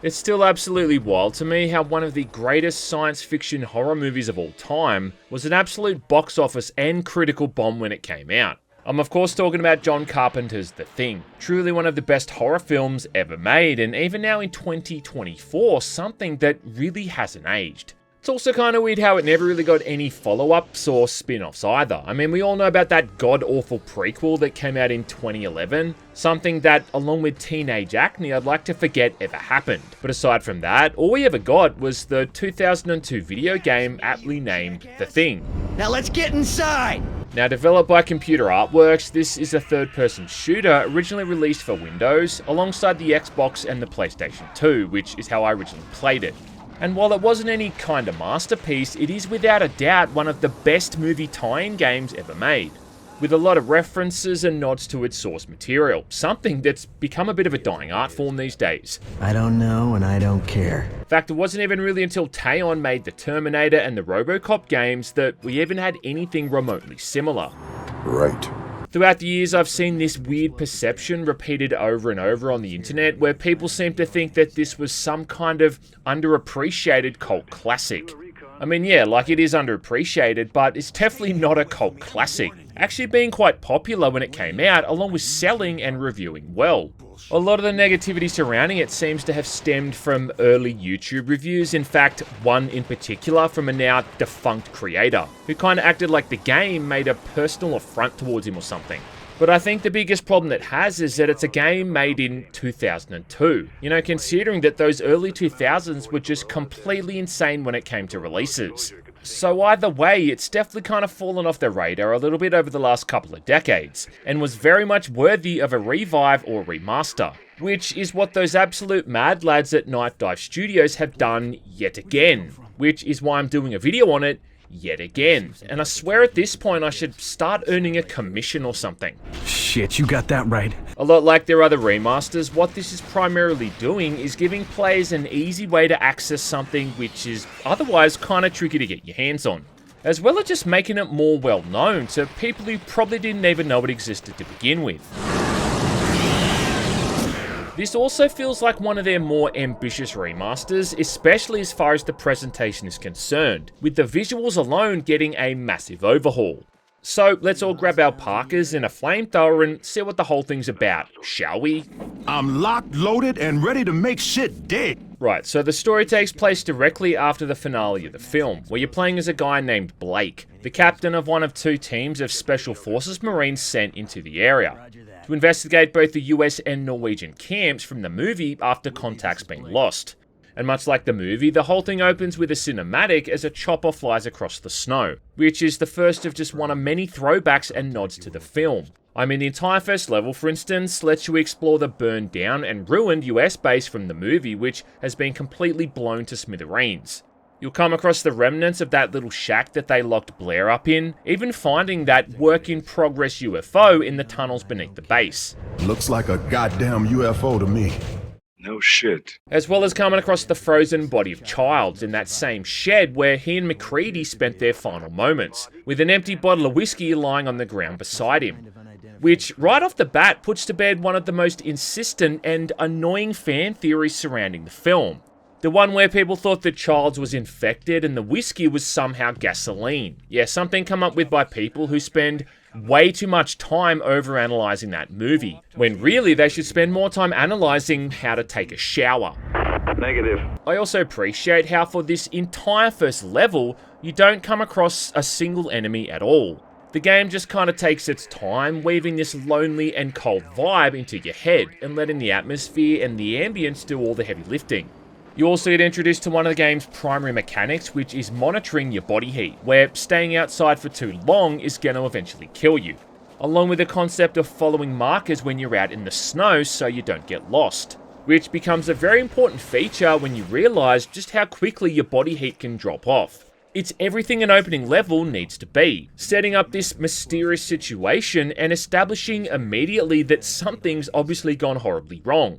It's still absolutely wild to me how one of the greatest science fiction horror movies of all time was an absolute box office and critical bomb when it came out. I'm of course talking about John Carpenter's The Thing, truly one of the best horror films ever made, and even now in 2024, something that really hasn't aged. It's also kind of weird how it never really got any follow-ups or spin-offs either. I mean, we all know about that god-awful prequel that came out in 2011, something that, along with Teenage Acne, I'd like to forget ever happened. But aside from that, all we ever got was the 2002 video game aptly named The Thing. Now let's get inside! Now, developed by Computer Artworks, this is a third-person shooter originally released for Windows, alongside the Xbox and the PlayStation 2, which is how I originally played it. And while it wasn't any kind of masterpiece, it is without a doubt one of the best movie tie-in games ever made, with a lot of references and nods to its source material, something that's become a bit of a dying art form these days. I don't know and I don't care. In fact, it wasn't even really until Teon made the Terminator and the RoboCop games that we even had anything remotely similar. Right. Throughout the years, I've seen this weird perception repeated over and over on the internet where people seem to think that this was some kind of underappreciated cult classic. I mean, yeah, like it is underappreciated, but it's definitely not a cult classic, actually being quite popular when it came out, along with selling and reviewing well. A lot of the negativity surrounding it seems to have stemmed from early YouTube reviews, in fact, one in particular from a now defunct creator, who kinda acted like the game made a personal affront towards him or something. But I think the biggest problem it has is that it's a game made in 2002. You know, considering that those early 2000s were just completely insane when it came to releases. So either way, it's definitely kind of fallen off the radar a little bit over the last couple of decades, and was very much worthy of a revive or remaster, which is what those absolute mad lads at Night Dive Studios have done yet again, which is why I'm doing a video on it yet again. And I swear at this point I should start earning a commission or something. Shit, you got that right. A lot like their other remasters, what this is primarily doing is giving players an easy way to access something which is otherwise kind of tricky to get your hands on, as well as just making it more well known to people who probably didn't even know it existed to begin with. This also feels like one of their more ambitious remasters, especially as far as the presentation is concerned, with the visuals alone getting a massive overhaul. So let's all grab our parkas and a flamethrower and see what the whole thing's about, shall we? I'm locked, loaded, and ready to make shit dead. Right, so the story takes place directly after the finale of the film, where you're playing as a guy named Blake, the captain of one of two teams of Special Forces Marines sent into the area, to investigate both the US and Norwegian camps from the movie after contact's been lost. And much like the movie, the whole thing opens with a cinematic as a chopper flies across the snow, which is the first of just one of many throwbacks and nods to the film. I mean, the entire first level, for instance, lets you explore the burned down and ruined US base from the movie, which has been completely blown to smithereens. You'll come across the remnants of that little shack that they locked Blair up in, even finding that work-in-progress UFO in the tunnels beneath the base. Looks like a goddamn UFO to me. No shit. As well as coming across the frozen body of Childs in that same shed where he and McCready spent their final moments, with an empty bottle of whiskey lying on the ground beside him. Which, right off the bat, puts to bed one of the most insistent and annoying fan theories surrounding the film. The one where people thought that Childs was infected and the whiskey was somehow gasoline. Yeah, something come up with by people who spend way too much time overanalyzing that movie, when really they should spend more time analysing how to take a shower. Negative. I also appreciate how for this entire first level, you don't come across a single enemy at all. The game just kind of takes its time, weaving this lonely and cold vibe into your head, and letting the atmosphere and the ambience do all the heavy lifting. You also get introduced to one of the game's primary mechanics, which is monitoring your body heat, where staying outside for too long is going to eventually kill you, along with the concept of following markers when you're out in the snow so you don't get lost, which becomes a very important feature when you realise just how quickly your body heat can drop off. It's everything an opening level needs to be, setting up this mysterious situation and establishing immediately that something's obviously gone horribly wrong.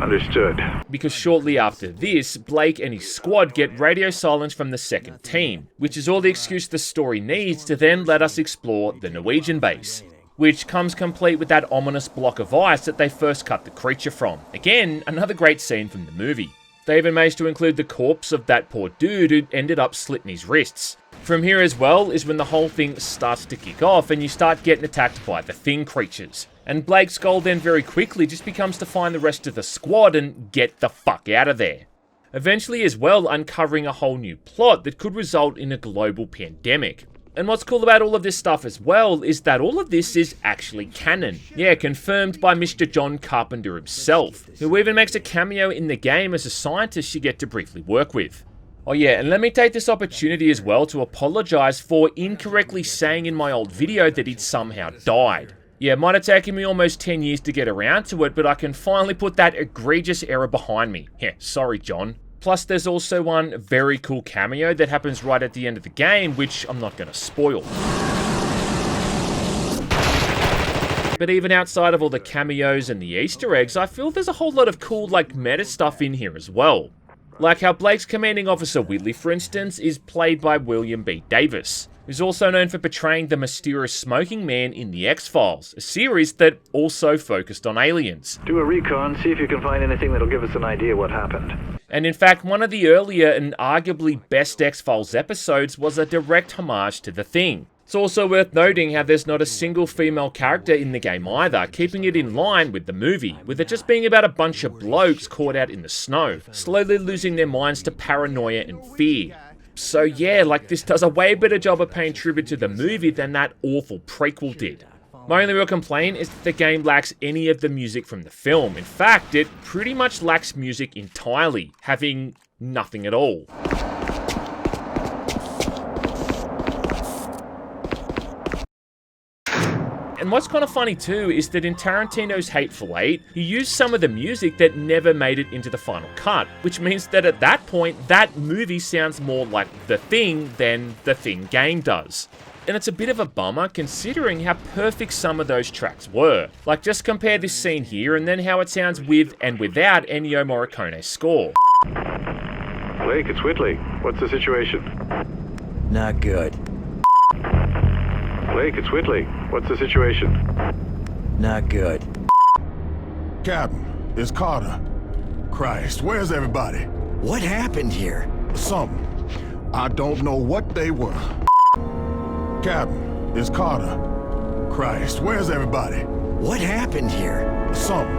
Understood. Because shortly after this, Blake and his squad get radio silence from the second team, which is all the excuse the story needs to then let us explore the Norwegian base. which comes complete with that ominous block of ice that they first cut the creature from. Again, another great scene from the movie. They even managed to include the corpse of that poor dude who ended up slitting his wrists. From here as well is when the whole thing starts to kick off and you start getting attacked by the Thing creatures. And Blake's goal then very quickly just becomes to find the rest of the squad and get the fuck out of there. Eventually as well uncovering a whole new plot that could result in a global pandemic. And what's cool about all of this stuff as well is that all of this is actually canon. Yeah, confirmed by Mr. John Carpenter himself, who even makes a cameo in the game as a scientist you get to briefly work with. Oh yeah, and let me take this opportunity as well to apologise for incorrectly saying in my old video that he'd somehow died. Yeah, it might have taken me almost 10 years to get around to it, but I can finally put that egregious error behind me. Yeah, sorry John. Plus, there's also one very cool cameo that happens right at the end of the game, which I'm not going to spoil. But even outside of all the cameos and the Easter eggs, I feel there's a whole lot of cool, meta stuff in here as well. Like how Blake's commanding officer Whitley, for instance, is played by William B. Davis, who's also known for portraying the mysterious smoking man in The X-Files, a series that also focused on aliens. Do a recon, see if you can find anything that'll give us an idea what happened. And in fact, one of the earlier and arguably best X-Files episodes was a direct homage to The Thing. It's also worth noting how there's not a single female character in the game either, keeping it in line with the movie, with it just being about a bunch of blokes caught out in the snow, slowly losing their minds to paranoia and fear. So yeah, this does a way better job of paying tribute to the movie than that awful prequel did. My only real complaint is that the game lacks any of the music from the film. In fact, it pretty much lacks music entirely, having nothing at all. And what's kind of funny too is that in Tarantino's Hateful Eight, he used some of the music that never made it into the final cut, which means that at that point, that movie sounds more like The Thing than The Thing game does. And it's a bit of a bummer considering how perfect some of those tracks were. Just compare this scene here and then how it sounds with and without Ennio Morricone's score. Blake, it's Whitley. What's the situation? Not good. Blake, it's Whitley. What's the situation? Not good. Captain, it's Carter. Christ, where's everybody? What happened here? Something. I don't know what they were. Captain, it's Carter. Christ, where's everybody? What happened here? Something.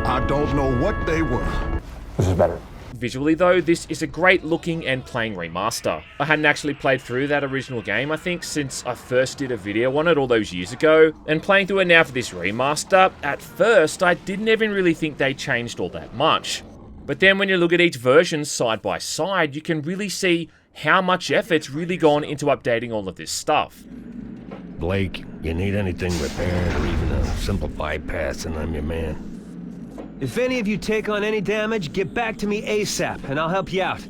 I don't know what they were. This is better. Visually though, this is a great looking and playing remaster. I hadn't actually played through that original game, I think, since I first did a video on it all those years ago, and playing through it now for this remaster, at first I didn't even really think they changed all that much. But then when you look at each version side by side, you can really see how much effort's really gone into updating all of this stuff. Blake, you need anything repaired or even a simple bypass and I'm your man. If any of you take on any damage, get back to me ASAP and I'll help you out.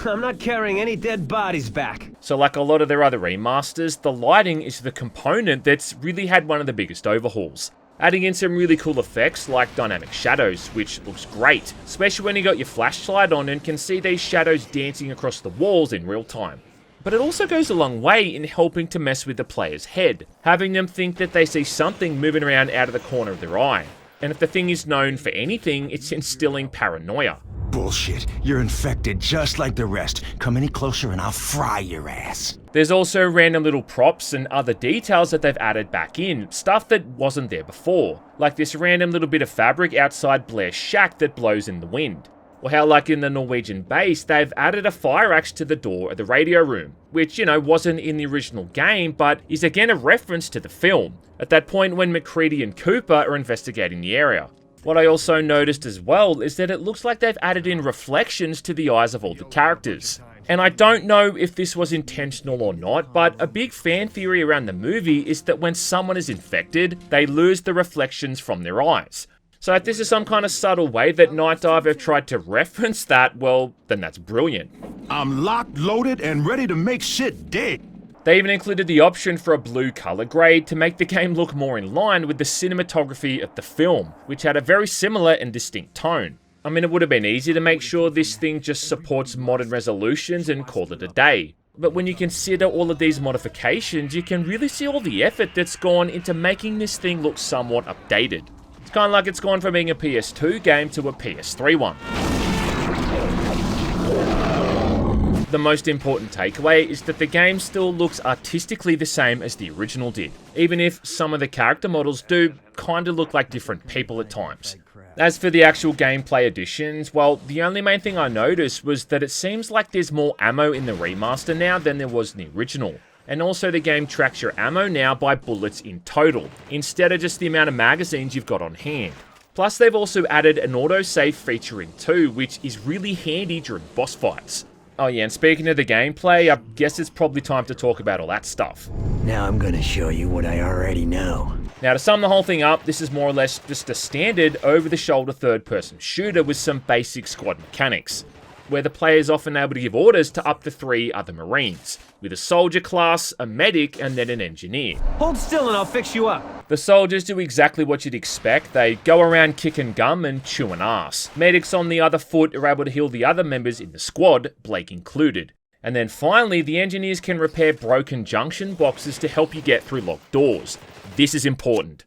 I'm not carrying any dead bodies back. So like a lot of their other remasters, the lighting is the component that's really had one of the biggest overhauls. Adding in some really cool effects like dynamic shadows, which looks great, especially when you got your flashlight on and can see these shadows dancing across the walls in real time. But it also goes a long way in helping to mess with the player's head, having them think that they see something moving around out of the corner of their eye. And if the thing is known for anything, it's instilling paranoia. Bullshit. You're infected just like the rest. Come any closer and I'll fry your ass. There's also random little props and other details that they've added back in, stuff that wasn't there before. Like this random little bit of fabric outside Blair's shack that blows in the wind. Or how like in the Norwegian base, they've added a fire axe to the door of the radio room, which, wasn't in the original game, but is again a reference to the film, at that point when McCready and Cooper are investigating the area. What I also noticed as well is that it looks like they've added in reflections to the eyes of all the characters. And I don't know if this was intentional or not, but a big fan theory around the movie is that when someone is infected, they lose the reflections from their eyes. So if this is some kind of subtle way that Night Dive have tried to reference that, well, then that's brilliant. I'm locked, loaded, and ready to make shit dead. They even included the option for a blue color grade to make the game look more in line with the cinematography of the film, which had a very similar and distinct tone. I mean, it would have been easy to make sure this thing just supports modern resolutions and call it a day. But when you consider all of these modifications, you can really see all the effort that's gone into making this thing look somewhat updated. It's kind of like it's gone from being a PS2 game to a PS3 one. The most important takeaway is that the game still looks artistically the same as the original did, even if some of the character models do kinda look like different people at times. As for the actual gameplay additions, well, the only main thing I noticed was that it seems like there's more ammo in the remaster now than there was in the original. And also the game tracks your ammo now by bullets in total, instead of just the amount of magazines you've got on hand. Plus they've also added an autosave feature in too, which is really handy during boss fights. Oh yeah, and speaking of the gameplay, I guess it's probably time to talk about all that stuff. Now I'm gonna show you what I already know. Now to sum the whole thing up, this is more or less just a standard over-the-shoulder third-person shooter with some basic squad mechanics, where the player is often able to give orders to up to 3 other Marines, with a soldier class, a medic, and then an engineer. Hold still and I'll fix you up. The soldiers do exactly what you'd expect. They go around kicking gum and chewing ass. Medics on the other foot are able to heal the other members in the squad, Blake included. And then finally, the engineers can repair broken junction boxes to help you get through locked doors. This is important.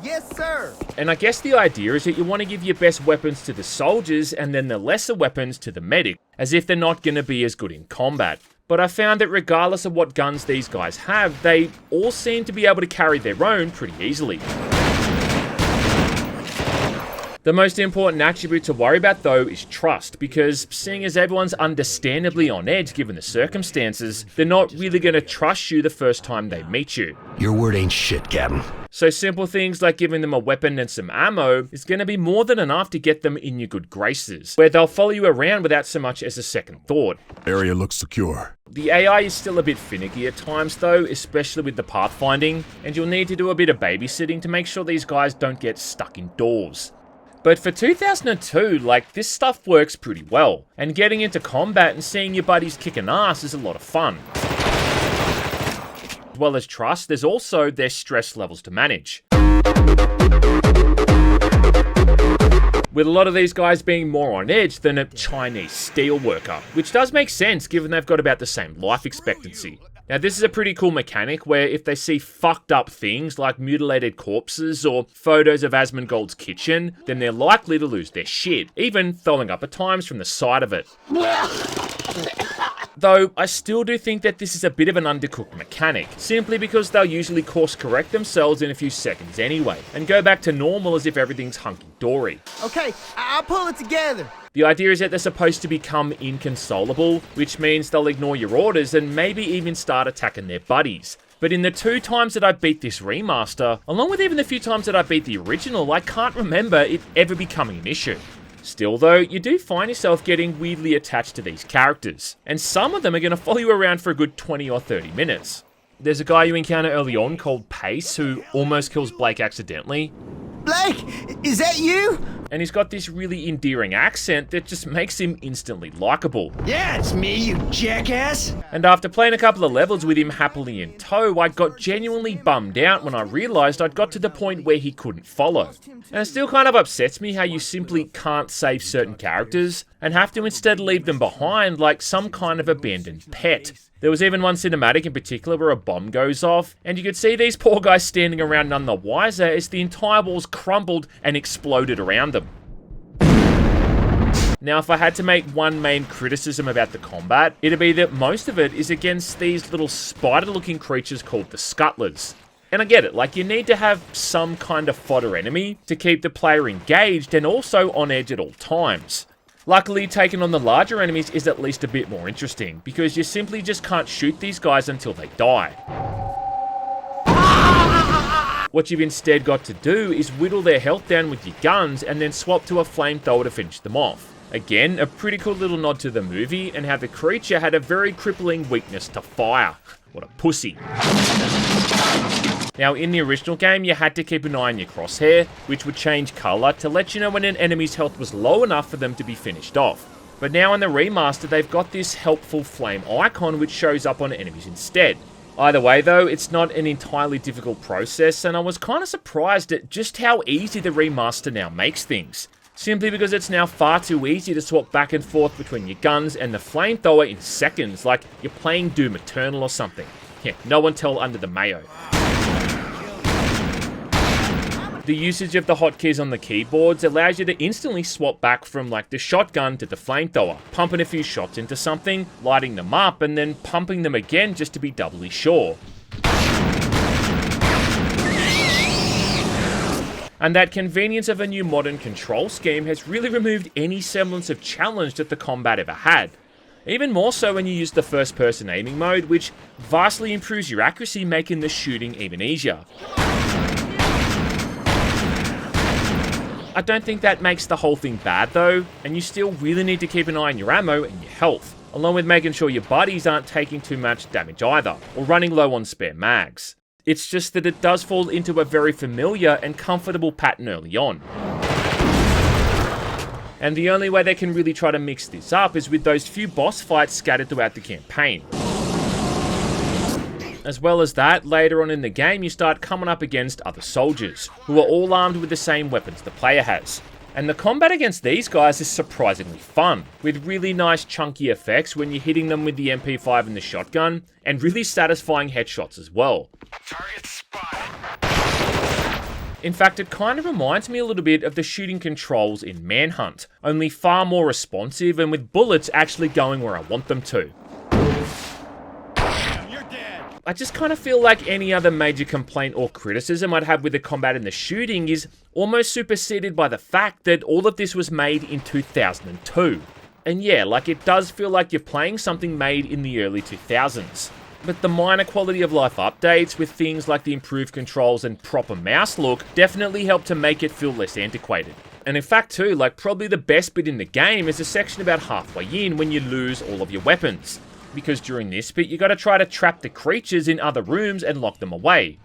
Yes, sir! And I guess the idea is that you want to give your best weapons to the soldiers and then the lesser weapons to the medic, as if they're not going to be as good in combat. But I found that regardless of what guns these guys have, they all seem to be able to carry their own pretty easily. The most important attribute to worry about though is trust, because seeing as everyone's understandably on edge given the circumstances, they're not really going to trust you the first time they meet you. Your word ain't shit, Captain. So simple things like giving them a weapon and some ammo is going to be more than enough to get them in your good graces, where they'll follow you around without so much as a second thought. Area looks secure. The AI is still a bit finicky at times though, especially with the pathfinding, and you'll need to do a bit of babysitting to make sure these guys don't get stuck indoors. But for 2002, like, this stuff works pretty well, and getting into combat and seeing your buddies kicking ass is a lot of fun. As well as trust, there's also their stress levels to manage. With a lot of these guys being more on edge than a Chinese steel worker, which does make sense given they've got about the same life expectancy. Now this is a pretty cool mechanic where if they see fucked up things like mutilated corpses or photos of Asmongold's kitchen, then they're likely to lose their shit, even throwing up at times from the side of it. Though, I still do think that this is a bit of an undercooked mechanic, simply because they'll usually course correct themselves in a few seconds anyway, and go back to normal as if everything's hunky-dory. Okay, I'll pull it together. The idea is that they're supposed to become inconsolable, which means they'll ignore your orders and maybe even start attacking their buddies. But in the 2 times that I beat this remaster, along with even the few times that I beat the original, I can't remember it ever becoming an issue. Still though, you do find yourself getting weirdly attached to these characters, and some of them are going to follow you around for a good 20 or 30 minutes. There's a guy you encounter early on called Pace who almost kills Blake accidentally. Blake, is that you? And he's got this really endearing accent that just makes him instantly likable. Yeah, it's me, you jackass! And after playing a couple of levels with him happily in tow, I got genuinely bummed out when I realised I'd got to the point where he couldn't follow. And it still kind of upsets me how you simply can't save certain characters, and have to instead leave them behind like some kind of abandoned pet. There was even one cinematic in particular where a bomb goes off, and you could see these poor guys standing around none the wiser as the entire walls crumbled and exploded around them. Now, if I had to make one main criticism about the combat, it'd be that most of it is against these little spider-looking creatures called the Scuttlers. And I get it, like, you need to have some kind of fodder enemy to keep the player engaged and also on edge at all times. Luckily, taking on the larger enemies is at least a bit more interesting, because you simply just can't shoot these guys until they die. What you've instead got to do is whittle their health down with your guns and then swap to a flamethrower to finish them off. Again, a pretty cool little nod to the movie and how the creature had a very crippling weakness to fire. What a pussy. Now, in the original game, you had to keep an eye on your crosshair, which would change colour to let you know when an enemy's health was low enough for them to be finished off. But now in the remaster, they've got this helpful flame icon which shows up on enemies instead. Either way though, it's not an entirely difficult process, and I was kind of surprised at just how easy the remaster now makes things. simply because it's now far too easy to swap back and forth between your guns and the flamethrower in seconds, like you're playing Doom Eternal or something. Yeah, no one tell under the mayo. The usage of the hotkeys on the keyboards allows you to instantly swap back from like the shotgun to the flamethrower, pumping a few shots into something, lighting them up, and then pumping them again just to be doubly sure. And that convenience of a new modern control scheme has really removed any semblance of challenge that the combat ever had. Even more so when you use the first-person aiming mode, which vastly improves your accuracy, making the shooting even easier. I don't think that makes the whole thing bad though, and you still really need to keep an eye on your ammo and your health, along with making sure your buddies aren't taking too much damage either, or running low on spare mags. It's just that it does fall into a very familiar and comfortable pattern early on. And the only way they can really try to mix this up is with those few boss fights scattered throughout the campaign. As well as that, later on in the game you start coming up against other soldiers, who are all armed with the same weapons the player has. And the combat against these guys is surprisingly fun, with really nice chunky effects when you're hitting them with the MP5 and the shotgun, and really satisfying headshots as well. Target spotted. In fact, it kind of reminds me a little bit of the shooting controls in Manhunt, only far more responsive and with bullets actually going where I want them to. I just kind of feel like any other major complaint or criticism I'd have with the combat and the shooting is almost superseded by the fact that all of this was made in 2002. And yeah, like it does feel like you're playing something made in the early 2000s. But the minor quality of life updates with things like the improved controls and proper mouse look definitely help to make it feel less antiquated. And in fact too, like probably the best bit in the game is a section about halfway in when you lose all of your weapons. Because during this bit, you gotta try to trap the creatures in other rooms and lock them away.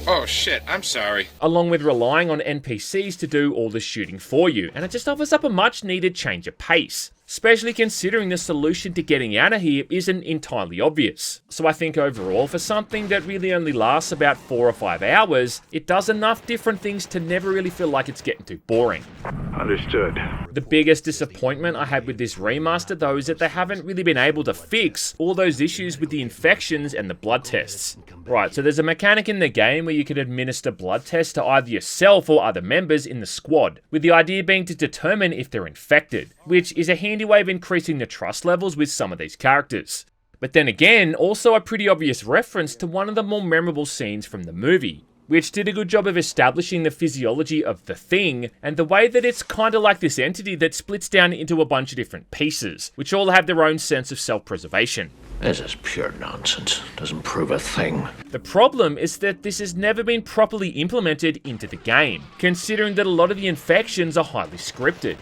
Oh shit, I'm sorry. Along with relying on NPCs to do all the shooting for you, and it just offers up a much needed change of pace. Especially considering the solution to getting out of here isn't entirely obvious. So I think overall, for something that really only lasts about 4 or 5 hours, it does enough different things to never really feel like it's getting too boring. Understood. The biggest disappointment I had with this remaster though is that they haven't really been able to fix all those issues with the infections and the blood tests. Right, so there's a mechanic in the game where you can administer blood tests to either yourself or other members in the squad, with the idea being to determine if they're infected, which is a handy way of increasing the trust levels with some of these characters. But then again, also a pretty obvious reference to one of the more memorable scenes from the movie, which did a good job of establishing the physiology of the Thing, and the way that it's kinda like this entity that splits down into a bunch of different pieces, which all have their own sense of self-preservation. This is pure nonsense. Doesn't prove a thing. The problem is that this has never been properly implemented into the game, considering that a lot of the infections are highly scripted.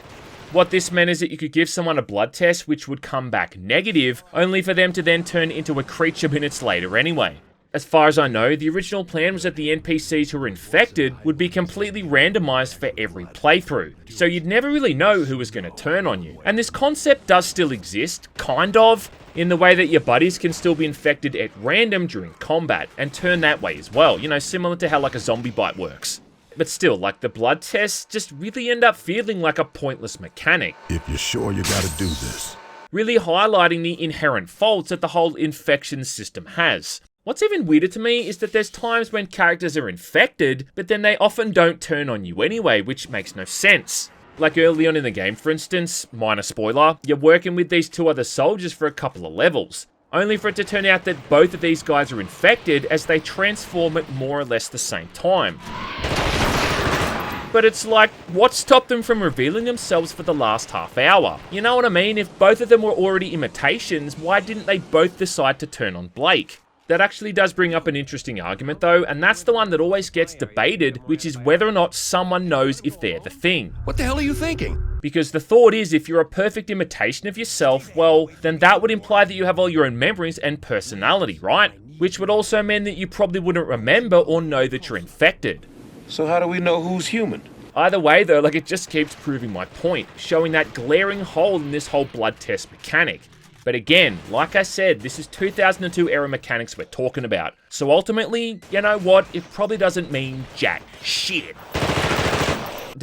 What this meant is that you could give someone a blood test which would come back negative, only for them to then turn into a creature minutes later anyway. As far as I know, the original plan was that the NPCs who were infected would be completely randomized for every playthrough, so you'd never really know who was going to turn on you. And this concept does still exist, kind of, in the way that your buddies can still be infected at random during combat, and turn that way as well, you know, similar to how like a zombie bite works. But still, like the blood tests just really end up feeling like a pointless mechanic. If you're sure you gotta do this. Really highlighting the inherent faults that the whole infection system has. What's even weirder to me is that there's times when characters are infected, but then they often don't turn on you anyway, which makes no sense. Like early on in the game, for instance, minor spoiler, you're working with these 2 other soldiers for a couple of levels, only for it to turn out that both of these guys are infected as they transform at more or less the same time. But it's like, what stopped them from revealing themselves for the last half hour? You know what I mean? If both of them were already imitations, why didn't they both decide to turn on Blake? That actually does bring up an interesting argument though, and that's the one that always gets debated, which is whether or not someone knows if they're the Thing. What the hell are you thinking? Because the thought is, if you're a perfect imitation of yourself, well, then that would imply that you have all your own memories and personality, right? Which would also mean that you probably wouldn't remember or know that you're infected. So how do we know who's human? Either way though, like it just keeps proving my point, showing that glaring hole in this whole blood test mechanic. But again, like I said, this is 2002 era mechanics we're talking about. So ultimately, you know what, it probably doesn't mean jack shit.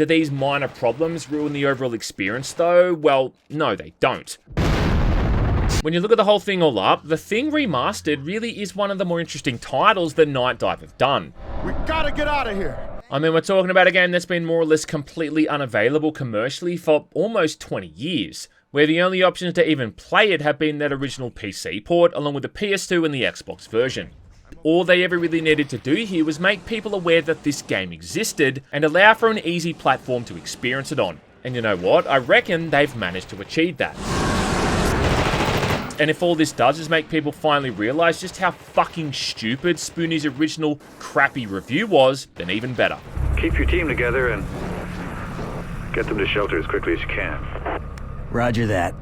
Do these minor problems ruin the overall experience though? Well, no they don't. When you look at the whole thing all up, The Thing Remastered really is one of the more interesting titles that Night Dive have done. We gotta get out of here. I mean, we're talking about a game that's been more or less completely unavailable commercially for almost 20 years, where the only options to even play it have been that original PC port along with the PS2 and the Xbox version. All they ever really needed to do here was make people aware that this game existed and allow for an easy platform to experience it on. And you know what? I reckon they've managed to achieve that. And if all this does is make people finally realise just how fucking stupid Spoonie's original crappy review was, then even better. Keep your team together and get them to shelter as quickly as you can. Roger that.